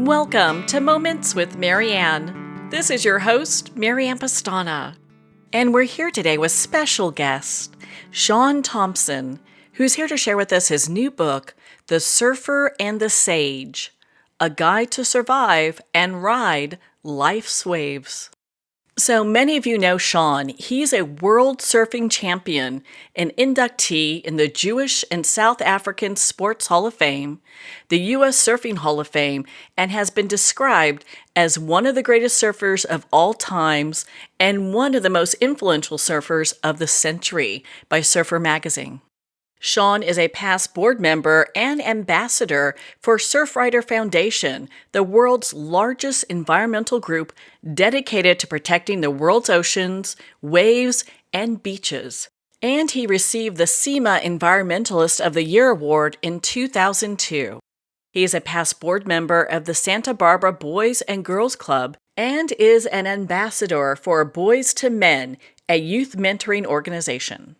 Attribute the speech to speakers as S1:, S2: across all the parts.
S1: Welcome to Moments with Marianne. This is your host, Marianne Pestana. And we're here today with special guest, Shaun Tomson, who's here to share with us his new book, The Surfer and the Sage, A Guide to Survive and Ride Life's Waves. So many of you know Shaun. He's a world surfing champion, an inductee in the Jewish and South African Sports Hall of Fame, the U.S. Surfing Hall of Fame, and has been described as one of the greatest surfers of all times and one of the most influential surfers of the century by Surfer Magazine. Shaun is a past board member and ambassador for Surfrider Foundation, the world's largest environmental group dedicated to protecting the world's oceans, waves, and beaches. And he received the SEMA Environmentalist of the Year Award in 2002. He is a past board member of the Santa Barbara Boys and Girls Club and is an ambassador for Boys to Men, a youth mentoring organization.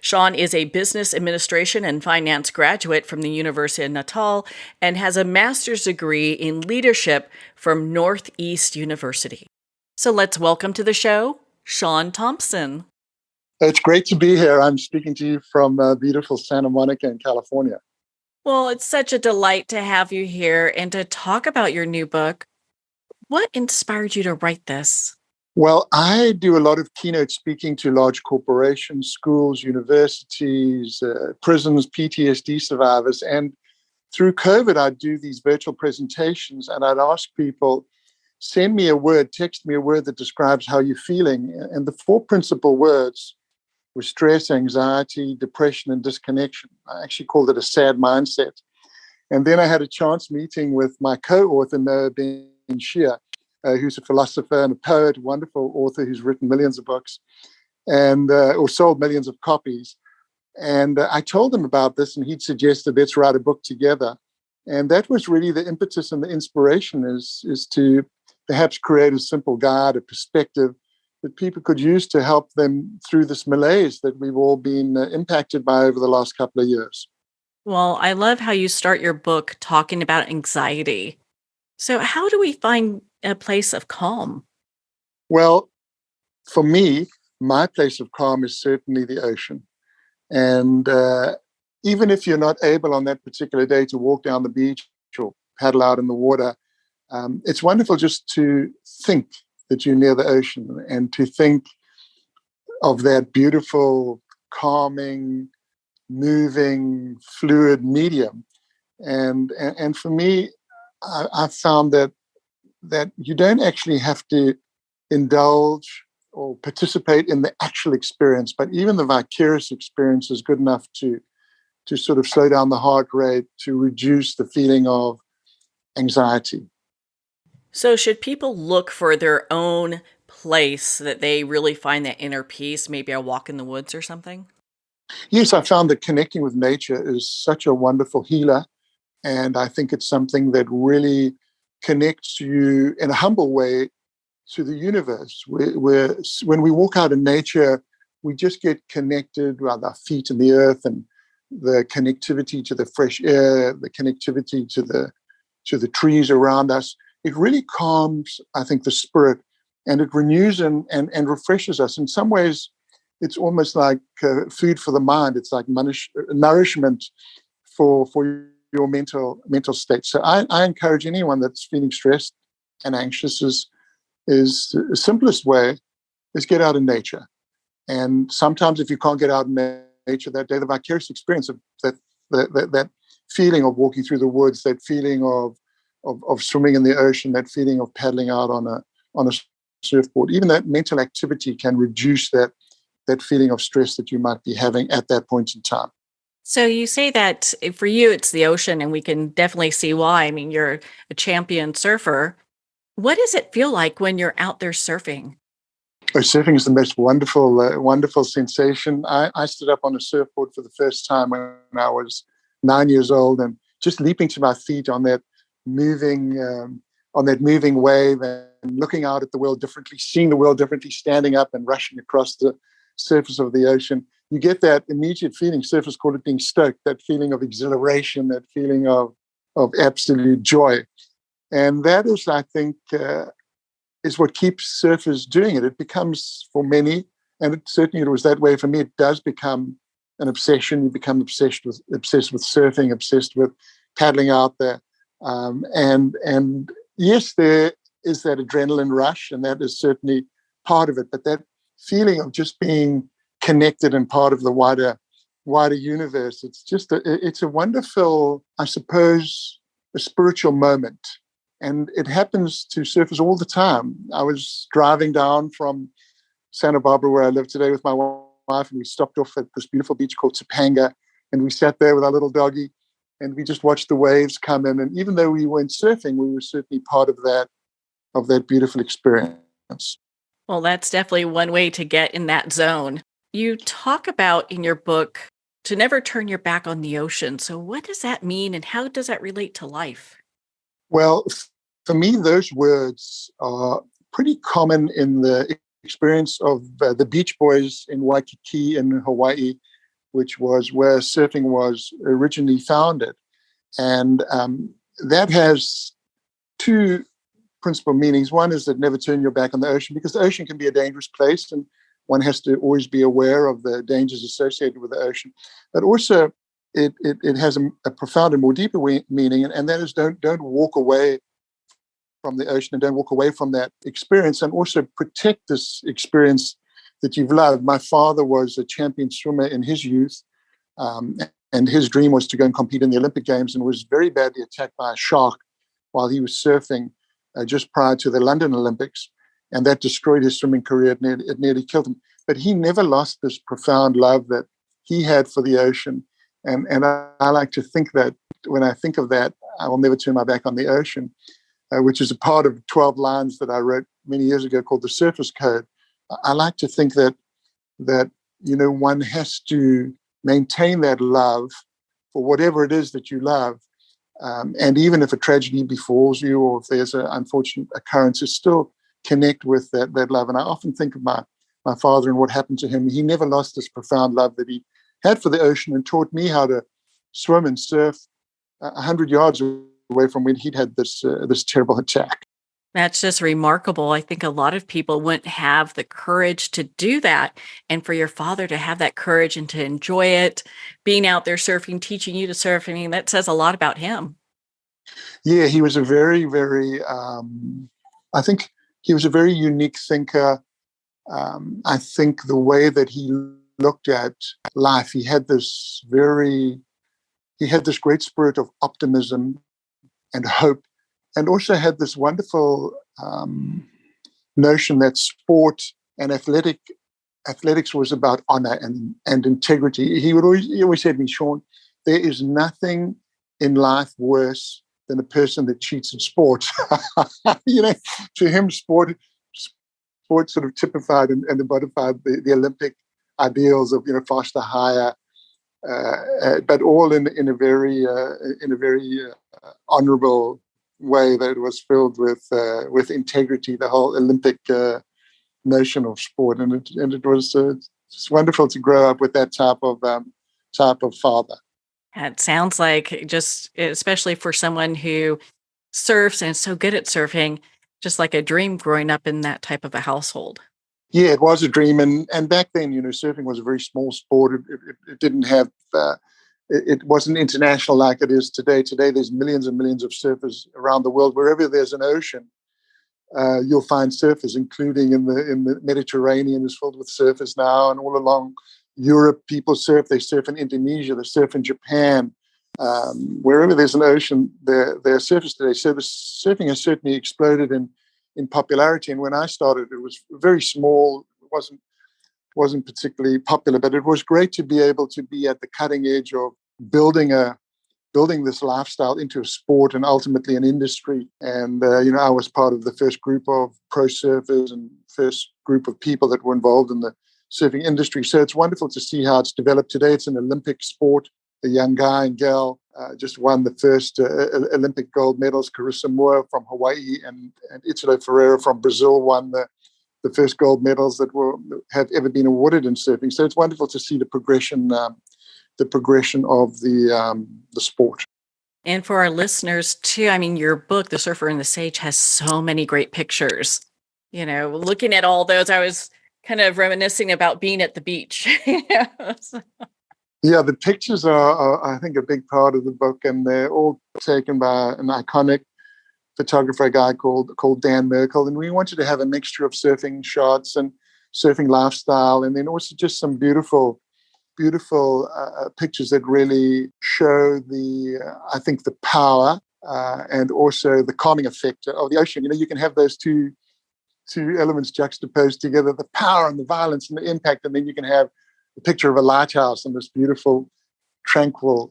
S1: Shaun is a business administration and finance graduate from the University of Natal and has a master's degree in leadership from Northeast University. So let's welcome to the show, Shaun Tomson.
S2: It's great to be here. I'm speaking to you from beautiful Santa Monica in California.
S1: Well, it's such a delight to have you here and to talk about your new book. What inspired you to write this?
S2: Well, I do a lot of keynote speaking to large corporations, schools, universities, prisons, PTSD survivors. And through COVID, I'd do these virtual presentations and I'd ask people, send me a word, text me a word that describes how you're feeling. And the four principal words were stress, anxiety, depression, and disconnection. I actually called it a sad mindset. And then I had a chance meeting with my co-author, Noah Ben-Shia, who's a philosopher and a poet, a wonderful author who's written millions of books and or sold millions of copies. And I told him about this, and he'd suggested let's write a book together. And that was really the impetus and the inspiration is to perhaps create a simple guide, a perspective that people could use to help them through this malaise that we've all been impacted by over the last couple of years.
S1: Well, I love how you start your book talking about anxiety. So how do we find a place of calm?
S2: Well, for me, my place of calm is certainly the ocean. And even if you're not able on that particular day to walk down the beach or paddle out in the water, it's wonderful just to think that you're near the ocean and to think of that beautiful, calming, moving, fluid medium. And for me, I found that you don't actually have to indulge or participate in the actual experience, but even the vicarious experience is good enough to sort of slow down the heart rate, to reduce the feeling of anxiety.
S1: So should people look for their own place that they really find that inner peace, maybe a walk in the woods or something?
S2: Yes, I found that connecting with nature is such a wonderful healer. And I think it's something that really connects you in a humble way to the universe. Where when we walk out in nature, we just get connected with our feet in the earth and the connectivity to the fresh air, the connectivity to the trees around us. It really calms, I think, the spirit, and it renews and refreshes us. In some ways, it's almost like food for the mind. It's like nourishment for your mental state. So I encourage anyone that's feeling stressed and anxious is the simplest way is get out in nature. And sometimes if you can't get out in nature that day, the vicarious experience of that feeling of walking through the woods, that feeling of swimming in the ocean, that feeling of paddling out on a surfboard, even that mental activity can reduce that feeling of stress that you might be having at that point in time.
S1: So you say that for you, it's the ocean, and we can definitely see why. I mean, you're a champion surfer. What does it feel like when you're out there surfing?
S2: Surfing is the most wonderful sensation. I stood up on a surfboard for the first time when I was 9 years old, and just leaping to my feet on that moving wave and looking out at the world differently, seeing the world differently, standing up and rushing across the surface of the ocean. You get that immediate feeling. Surfers call it being stoked. That feeling of exhilaration, that feeling of absolute joy. And that is, I think, is what keeps surfers doing it. It becomes, for many, and certainly it was that way for me, it does become an obsession. You become obsessed with surfing, obsessed with paddling out there. And yes, there is that adrenaline rush, and that is certainly part of it. But that feeling of just being connected and part of the wider universe, it's a wonderful, I suppose, a spiritual moment. And it happens to surfers all the time. I was driving down from Santa Barbara, where I live today, with my wife, and we stopped off at this beautiful beach called Topanga, and we sat there with our little doggy, and we just watched the waves come in. And even though we weren't surfing, we were certainly part of that beautiful experience.
S1: Well, that's definitely one way to get in that zone. You talk about in your book to never turn your back on the ocean. So, what does that mean, and how does that relate to life?
S2: Well, for me, those words are pretty common in the experience of the Beach Boys in Waikiki in Hawaii, which was where surfing was originally founded. And that has two principal meanings. One is that never turn your back on the ocean, because the ocean can be a dangerous place, and one has to always be aware of the dangers associated with the ocean. But also, it has a profound and more deeper meaning, and that is don't walk away from the ocean, and don't walk away from that experience, and also protect this experience that you've loved. My father was a champion swimmer in his youth, and his dream was to go and compete in the Olympic Games, and was very badly attacked by a shark while he was surfing just prior to the London Olympics, and that destroyed his swimming career. It nearly killed him. But he never lost this profound love that he had for the ocean. And I like to think that when I think of that, I will never turn my back on the ocean, which is a part of 12 lines that I wrote many years ago called the Surfer's Code. I like to think that one has to maintain that love for whatever it is that you love. And even if a tragedy befalls you, or if there's an unfortunate occurrence, to still connect with that love. And I often think of my father and what happened to him. He never lost this profound love that he had for the ocean, and taught me how to swim and surf 100 yards away from when he'd had this terrible attack.
S1: That's just remarkable. I think a lot of people wouldn't have the courage to do that. And for your father to have that courage and to enjoy it, being out there surfing, teaching you to surf, I mean, that says a lot about him.
S2: Yeah, he was a very, very, I think he was a very unique thinker. I think the way that he looked at life, he had this great spirit of optimism and hope, and also had this wonderful notion that sport and athletics was about honor and integrity. He always said to me, Shaun, there is nothing in life worse than a person that cheats in sport. To him, sport sort of typified and embodied the Olympic ideals of faster, higher, but all in a very honourable way that was filled with integrity. The whole Olympic notion of sport, and it was just wonderful to grow up with that type of father.
S1: It sounds like, just especially for someone who surfs and is so good at surfing, just like a dream growing up in that type of a household.
S2: Yeah, it was a dream, and back then, surfing was a very small sport. It didn't have, it wasn't international like it is today. Today, there's millions and millions of surfers around the world. Wherever there's an ocean, you'll find surfers, including in the Mediterranean is filled with surfers now, and all along Europe, people surf. They surf in Indonesia, they surf in Japan. Wherever there's an ocean, there are surfers today. So the surfing has certainly exploded in popularity. And when I started, it was very small. It wasn't particularly popular, but it was great to be able to be at the cutting edge of building this lifestyle into a sport and ultimately an industry. And I was part of the first group of pro surfers and first group of people that were involved in the surfing industry. So it's wonderful to see how it's developed today. It's an Olympic sport. The young guy and gal just won the first Olympic gold medals. Carissa Moore from Hawaii and Italo Ferreira from Brazil won the first gold medals that have ever been awarded in surfing. So it's wonderful to see the progression of the sport.
S1: And for our listeners too, I mean, your book, The Surfer and the Sage, has so many great pictures. Looking at all those, I was kind of reminiscing about being at the beach. So-
S2: Yeah, the pictures are, I think, a big part of the book, and they're all taken by an iconic photographer, a guy called Dan Merkel. And we wanted to have a mixture of surfing shots and surfing lifestyle, and then also just some beautiful pictures that really show I think, the power and also the calming effect of the ocean. You can have those two elements juxtaposed together, the power and the violence and the impact, and then you can have a picture of a lighthouse and this beautiful, tranquil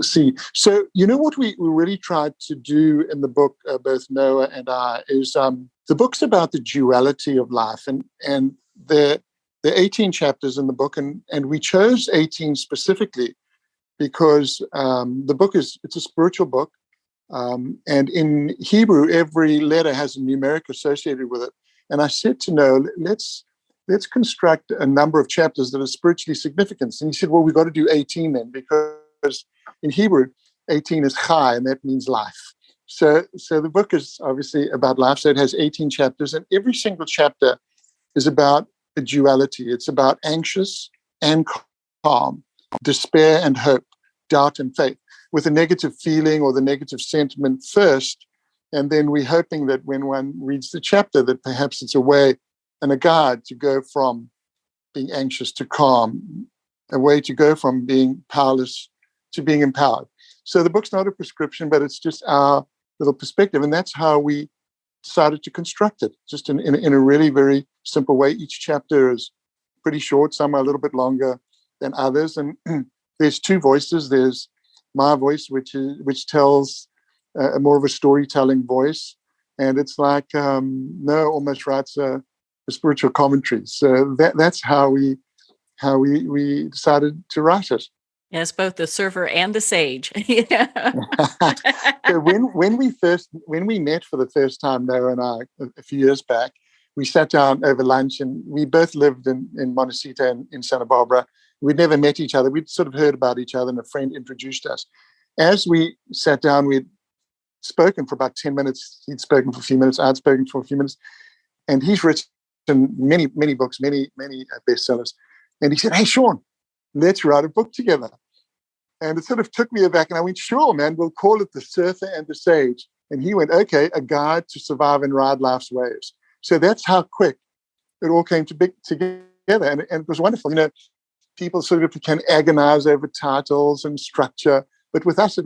S2: sea. So, what we really tried to do in the book, both Noah and I, is the book's about the duality of life, and there are 18 chapters in the book, and we chose 18 specifically because the book it's a spiritual book, and in Hebrew, every letter has a numeric associated with it. And I said to Noah, let's construct a number of chapters that are spiritually significant. And he said, well, we've got to do 18 then, because in Hebrew, 18 is chai, and that means life. So the book is obviously about life. So it has 18 chapters, and every single chapter is about a duality. It's about anxious and calm, despair and hope, doubt and faith, with a negative feeling or the negative sentiment first. And then we're hoping that when one reads the chapter, that perhaps it's a way and a guide to go from being anxious to calm, a way to go from being powerless to being empowered. So the book's not a prescription, but it's just our little perspective. And that's how we decided to construct it, just in a really very simple way. Each chapter is pretty short. Some are a little bit longer than others. And there's two voices. There's my voice, which tells more of a storytelling voice. And it's like Noah almost writes a spiritual commentary. So that's how we decided to write it.
S1: Yes, both the surfer and the sage.
S2: So when we met for the first time, Noah and I, a few years back, we sat down over lunch, and we both lived in Montecito in Santa Barbara. We'd never met each other. We'd sort of heard about each other, and a friend introduced us. As we sat down, we'd spoken for about 10 minutes. He'd spoken for a few minutes. I'd spoken for a few minutes. And he's written many, many books, many bestsellers. And he said, hey, Shaun, let's write a book together. And it sort of took me aback, and I went, sure, man, we'll call it The Surfer and the Sage. And he went, okay, a guide to survive and ride life's waves. So that's how quick it all came together. And it was wonderful. People sort of can agonize over titles and structure. But with us, it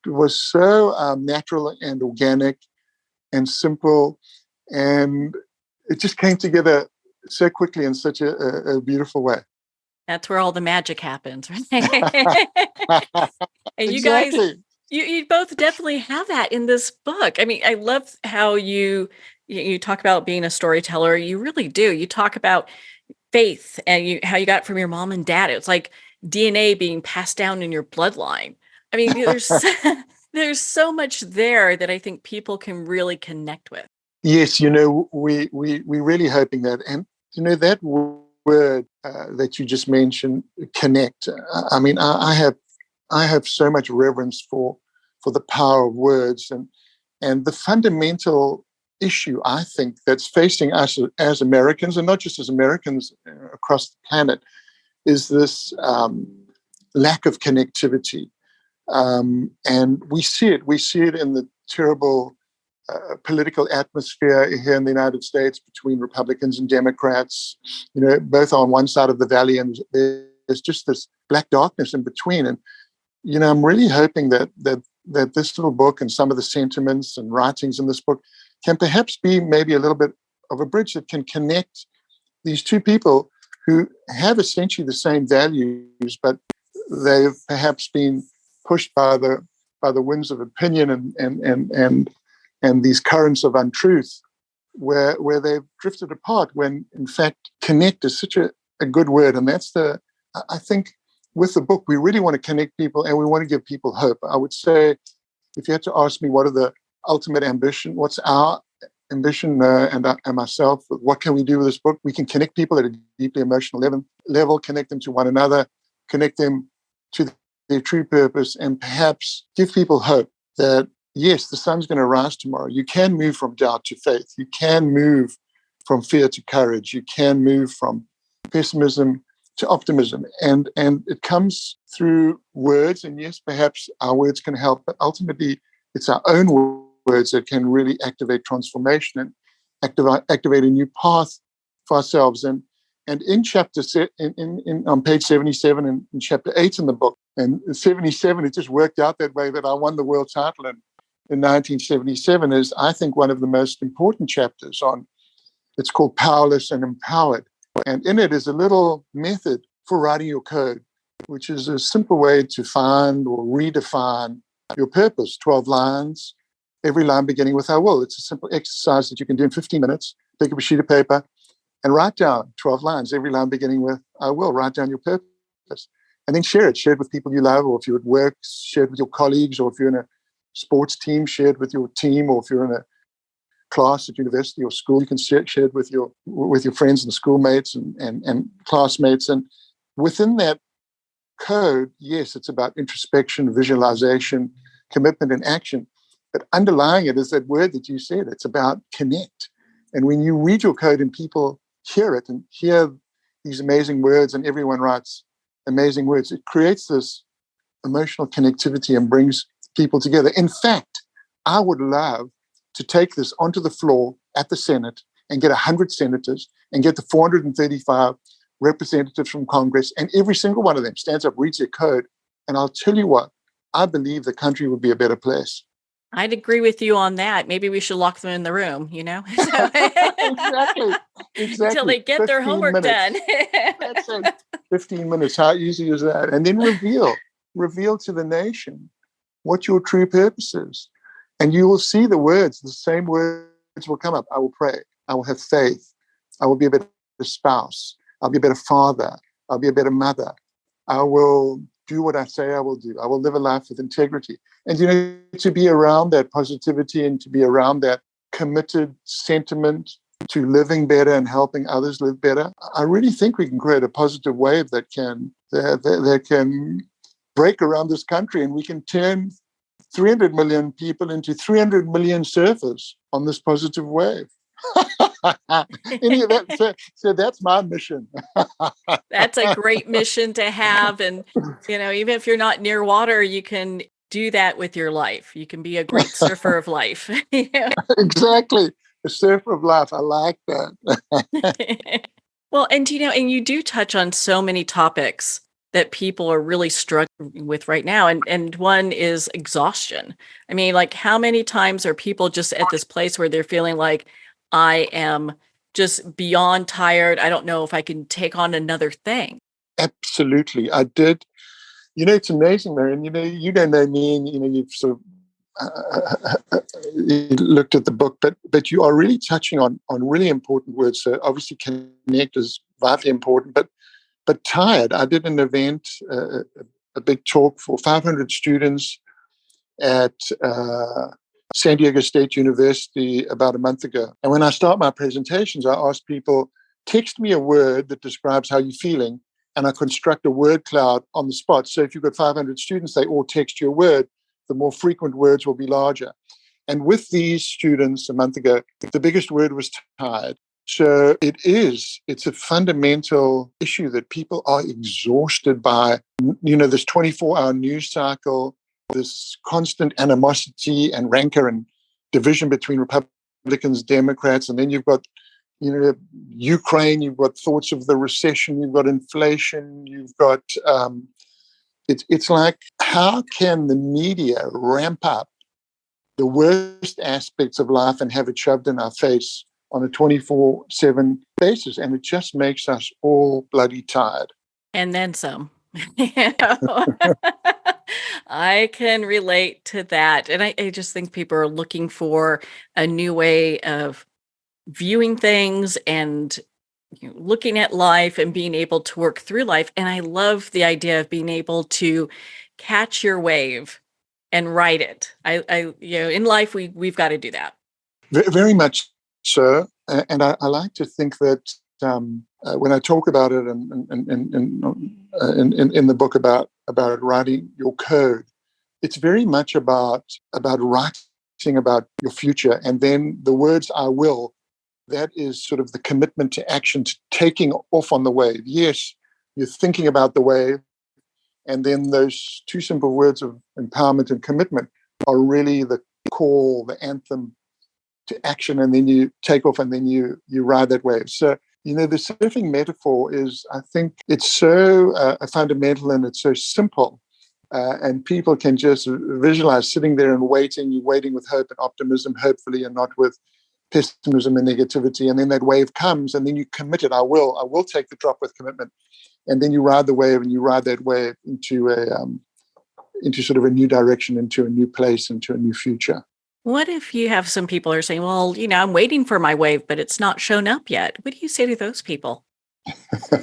S2: was so natural and organic and simple. And it just came together so quickly in such a beautiful way.
S1: That's where all the magic happens, right? And you guys,
S2: Exactly.
S1: you both definitely have that in this book. I mean, I love how you talk about being a storyteller. You really do. You talk about faith and how you got it from your mom and dad. It's like DNA being passed down in your bloodline. I mean, there's so much there that I think people can really connect with.
S2: Yes, we really hoping that, and that word that you just mentioned, connect. I mean, I have so much reverence for the power of words, and the fundamental issue, I think, that's facing us as Americans, and not just as Americans across the planet, is this lack of connectivity. And we see it in the terrible political atmosphere here in the United States between Republicans and Democrats. Both on one side of the valley, and there's just this black darkness in between. And I'm really hoping that this little book and some of the sentiments and writings in this book can perhaps be maybe a little bit of a bridge that can connect these two people who have essentially the same values, but they've perhaps been pushed by the winds of opinion and these currents of untruth, where they've drifted apart, when in fact connect is such a good word. And that's I think with the book, we really want to connect people, and we want to give people hope. I would say, if you had to ask me what are the ultimate ambition, what's our ambition, and myself, what can we do with this book? We can connect people at a deeply emotional level, connect them to one another, connect them to their true purpose, and perhaps give people hope that, yes, the sun's going to rise tomorrow. You can move from doubt to faith. You can move from fear to courage. You can move from pessimism to optimism. And it comes through words. And yes, perhaps our words can help, but ultimately it's our own words that can really activate transformation and activate a new path for ourselves. And in chapter on page 77 and in chapter 8 in the book, and 77, it just worked out that way that I won the world title in 1977, is, I think, one of the most important chapters on. It's called Powerless and Empowered. And in it is a little method for writing your code, which is a simple way to find or redefine your purpose. 12 lines, every line beginning with I will. It's a simple exercise that you can do in 15 minutes. Pick up a sheet of paper and write down 12 lines, every line beginning with I will. Write down your purpose. And then share it. Share it with people you love, or if you're at work, share it with your colleagues, or if you're in a sports team, share it with your team, or if you're in a class at university or school, you can share it with your friends and schoolmates and classmates. And within that code, yes, it's about introspection, visualization, commitment, and action. But underlying it is that word that you said. It's about connect. And when you read your code and people hear it and hear these amazing words, and everyone writes amazing words, it creates this emotional connectivity and brings people together. In fact, I would love to take this onto the floor at the Senate and get 100 senators and get the 435 representatives from Congress, and every single one of them stands up, reads their code, and I'll tell you what, I believe the country would be a better place.
S1: I'd agree with you on that. Maybe we should lock them in the room,
S2: Exactly.
S1: Until they get their
S2: 15
S1: homework
S2: minutes.
S1: done.
S2: That's it. 15 minutes. How easy is that? And then reveal to the nation what your true purpose is. And you will see the same words will come up. I will pray. I will have faith. I will be a better spouse. I'll be a better father. I'll be a better mother. I will do what I say I will do. I will live a life with integrity. And, to be around that positivity and to be around that committed sentiment to living better and helping others live better, I really think we can create a positive wave that can break around this country, and we can turn 300 million people into 300 million surfers on this positive wave. So that's my mission.
S1: That's a great mission to have. And, even if you're not near water, you can do that with your life. You can be a great surfer of life.
S2: Exactly. A surfer of life. I like that.
S1: Well, and you do touch on so many topics that people are really struggling with right now. And one is exhaustion. I mean, like, how many times are people just at this place where they're feeling like, I am just beyond tired. I don't know if I can take on another thing.
S2: Absolutely. I did. It's amazing, Marianne. You don't know me, and you've sort of looked at the book, but you are really touching on really important words. So obviously connect is vitally important, but tired. I did an event, a big talk for 500 students at San Diego State University about a month ago. And when I start my presentations, I ask people, text me a word that describes how you're feeling, and I construct a word cloud on the spot. So if you've got 500 students, they all text you a word. The more frequent words will be larger. And with these students a month ago, the biggest word was tired. So it's a fundamental issue that people are exhausted by, this 24-hour news cycle, this constant animosity and rancor and division between Republicans, Democrats, and then you've got, Ukraine, you've got thoughts of the recession, you've got inflation, you've got, it's like, how can the media ramp up the worst aspects of life and have it shoved in our face on a 24/7 basis? And it just makes us all bloody tired.
S1: And then some. I can relate to that. And I just think people are looking for a new way of viewing things and looking at life and being able to work through life. And I love the idea of being able to catch your wave and ride it. In life, we've got to do that.
S2: Very much so. And I like to think that when I talk about it in the book about writing your code, it's very much about writing about your future, and then the words "I will." That is sort of the commitment to action, to taking off on the wave. Yes, you're thinking about the wave, and then those two simple words of empowerment and commitment are really the call, the anthem to action, and then you take off and then you ride that wave. So, the surfing metaphor is, I think it's so fundamental and it's so simple. And people can just visualize sitting there and waiting. You're waiting with hope and optimism, hopefully, and not with pessimism and negativity. And then that wave comes, and then you commit it. I will take the drop with commitment. And then you ride the wave, and you ride that wave into sort of a new direction, into a new place, into a new future.
S1: What if you have some people who are saying, well, I'm waiting for my wave, but it's not shown up yet? What do you say to those people?
S2: On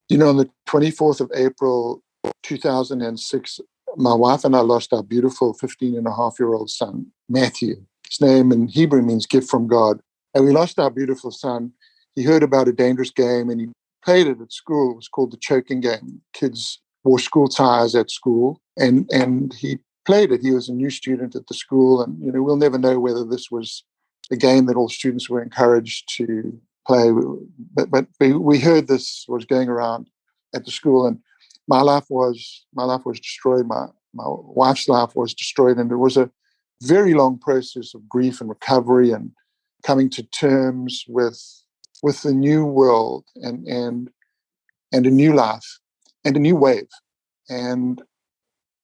S2: the 24th of April, 2006, my wife and I lost our beautiful 15-and-a-half-year-old son, Matthew. His name in Hebrew means gift from God. And we lost our beautiful son. He heard about a dangerous game and he played it at school. It was called the choking game. Kids wore school ties at school, and he played it. He was a new student at the school, and we'll never know whether this was a game that all students were encouraged to play. But we heard this was going around at the school, and my life was destroyed. My wife's life was destroyed, and it was a very long process of grief and recovery and coming to terms with the new world and a new life and a new wave. And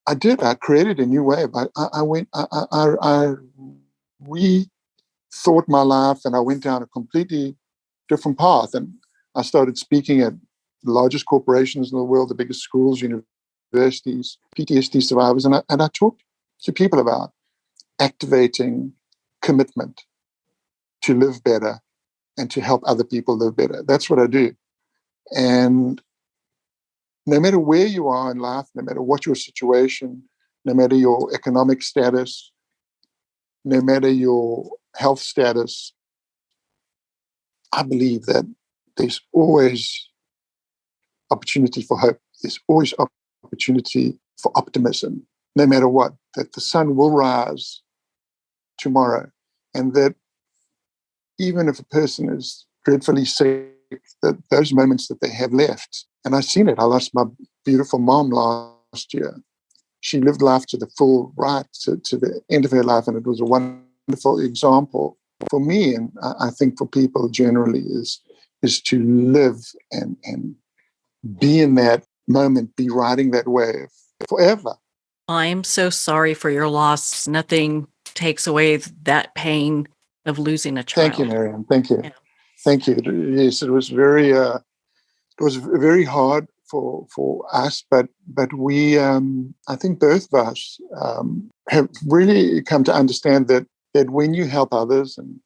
S2: I created a new wave. I rethought my life, and I went down a completely different path. And I started speaking at the largest corporations in the world, the biggest schools, universities, PTSD survivors. And I talked to people about activating commitment to live better and to help other people live better. That's what I do. And no matter where you are in life, no matter what your situation, no matter your economic status, no matter your health status, I believe that there's always opportunity for hope. There's always opportunity for optimism, no matter what, that the sun will rise tomorrow, and that even if a person is dreadfully sick, that those moments that they have left, and I've seen it. I lost my beautiful mom last year. She lived life to the full right, to the end of her life, and it was a wonderful example for me, and I think for people generally, is to live and be in that moment, be riding that wave forever.
S1: I'm so sorry for your loss. Nothing takes away that pain of losing a child.
S2: Thank you, Marianne. Thank you.
S1: Yeah.
S2: Thank you. Yes, it was very hard for us, but we, I think both of us have really come to understand that when you help others, and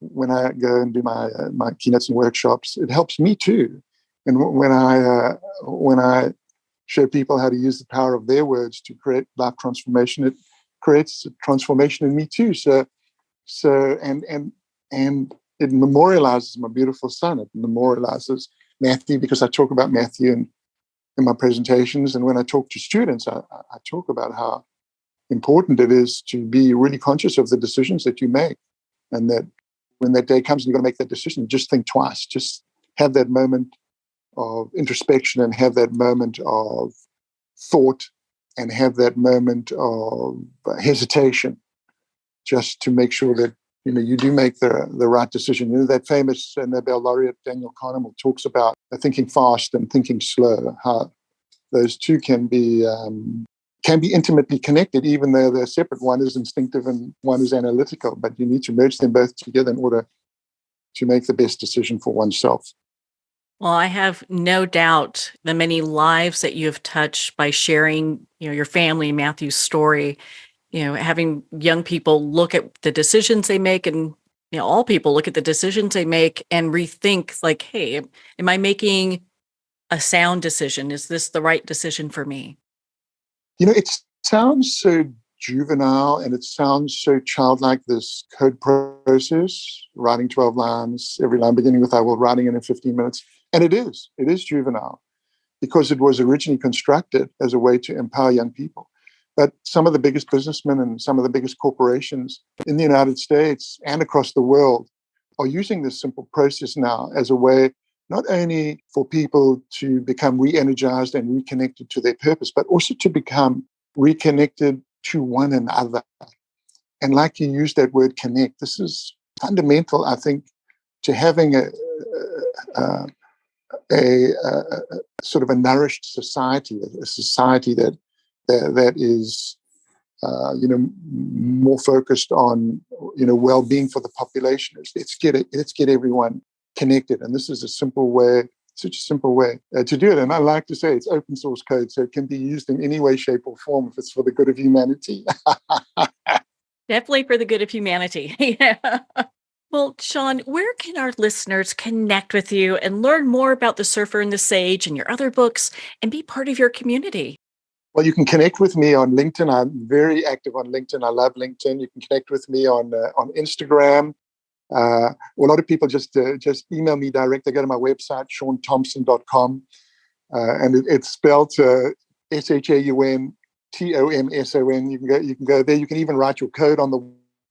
S2: when I go and do my keynotes and workshops, it helps me too. And when I show people how to use the power of their words to create life transformation, it creates a transformation in me too. So and it memorializes my beautiful son. It memorializes Matthew, because I talk about Matthew in my presentations. And when I talk to students, I talk about how important it is to be really conscious of the decisions that you make. And that when that day comes and you're going to make that decision, just think twice. Just have that moment of introspection, and have that moment of thought, and have that moment of hesitation, just to make sure that you do make the right decision. That famous Nobel laureate Daniel Kahneman talks about thinking fast and thinking slow, how those two can be intimately connected, even though they're separate. One is instinctive and one is analytical, but you need to merge them both together in order to make the best decision for oneself.
S1: Well, I have no doubt the many lives that you have touched by sharing, your family and Matthew's story, having young people look at the decisions they make, and, all people look at the decisions they make and rethink, like, hey, am I making a sound decision? Is this the right decision for me?
S2: It sounds so juvenile and it sounds so childlike, this code process, writing 12 lines, every line beginning with I will, writing it in 15 minutes. And it is juvenile because it was originally constructed as a way to empower young people. But some of the biggest businessmen and some of the biggest corporations in the United States and across the world are using this simple process now as a way not only for people to become re-energized and reconnected to their purpose, but also to become reconnected to one another. And like you used that word connect, this is fundamental, I think, to having a sort of a nourished society, a society that is more focused on well-being for the population. Let's get everyone connected, and this is such a simple way to do it. And I like to say it's open source code, so it can be used in any way, shape, or form if it's for the good of humanity.
S1: Definitely for the good of humanity. Yeah. Well, Shaun, where can our listeners connect with you and learn more about The Surfer and the Sage and your other books and be part of your community?
S2: Well, you can connect with me on LinkedIn. I'm very active on LinkedIn. I love LinkedIn. You can connect with me on Instagram. A lot of people just email me direct. They go to my website, shauntomson.com, and it's spelled ShaunTomson. You can go there. You can even write your code on the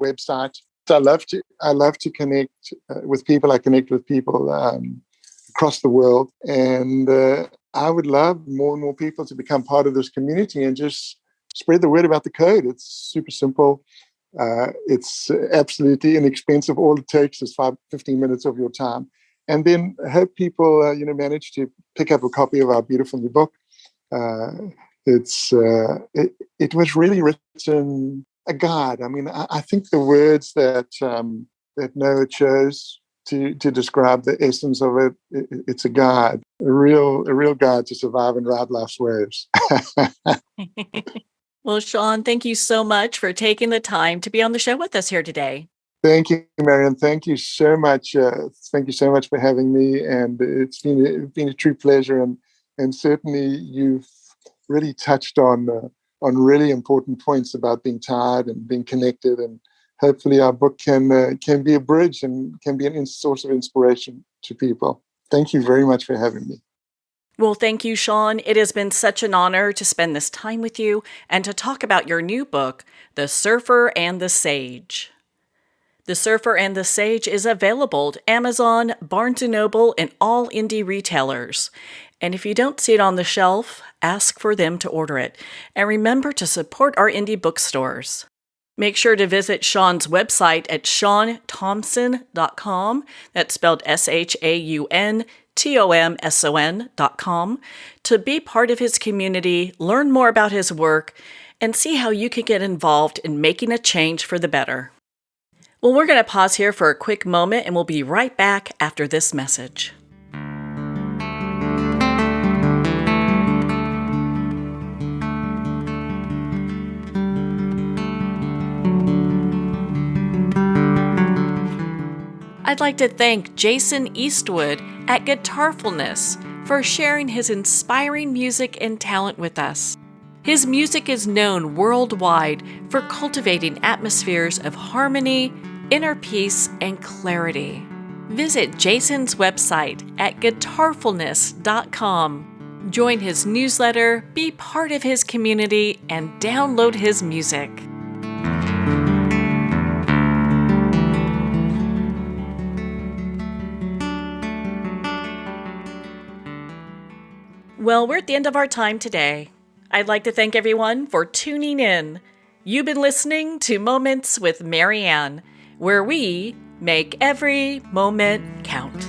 S2: website. So I love to connect with people. I connect with people across the world, and I would love more and more people to become part of this community and just spread the word about the code. It's super simple. It's absolutely inexpensive. All it takes is 15 minutes of your time. And then I hope people, manage to pick up a copy of our beautiful new book. It was really written a guide. I mean, I think the words that Noah chose to describe the essence of it, it's a guide, a real guide to survive and ride life's waves.
S1: Well, Shaun, thank you so much for taking the time to be on the show with us here today.
S2: Thank you, Marianne. Thank you so much. Thank you so much for having me. And it's been a true pleasure. And certainly you've really touched on really important points about being tired and being connected. And hopefully our book can be a bridge and can be a source of inspiration to people. Thank you very much for having me.
S1: Well, thank you, Shaun. It has been such an honor to spend this time with you and to talk about your new book, The Surfer and the Sage. The Surfer and the Sage is available at Amazon, Barnes & Noble, and all indie retailers. And if you don't see it on the shelf, ask for them to order it. And remember to support our indie bookstores. Make sure to visit Shaun's website at shauntomson.com. That's spelled ShaunTomson.com to be part of his community, learn more about his work, and see how you can get involved in making a change for the better. Well, we're going to pause here for a quick moment and we'll be right back after this message. I'd like to thank Jason Eastwood at Guitarfulness for sharing his inspiring music and talent with us. His music is known worldwide for cultivating atmospheres of harmony, inner peace, and clarity. Visit Jason's website at guitarfulness.com. Join his newsletter, be part of his community, and download his music. Well, we're at the end of our time today. I'd like to thank everyone for tuning in. You've been listening to Moments with Marianne, where we make every moment count.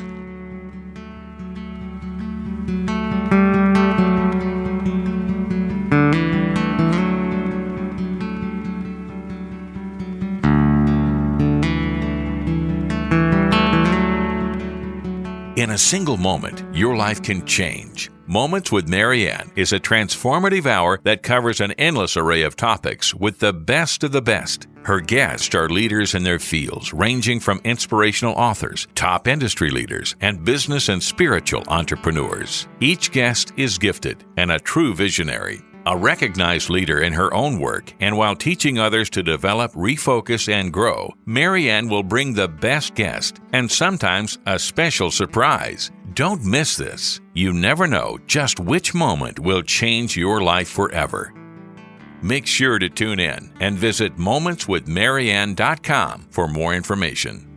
S3: In a single moment, your life can change. Moments with Marianne is a transformative hour that covers an endless array of topics with the best of the best. Her guests are leaders in their fields, ranging from inspirational authors, top industry leaders, and business and spiritual entrepreneurs. Each guest is gifted and a true visionary. A recognized leader in her own work, and while teaching others to develop, refocus, and grow, Marianne will bring the best guest and sometimes a special surprise. Don't miss this. You never know just which moment will change your life forever. Make sure to tune in and visit momentswithmarianne.com for more information.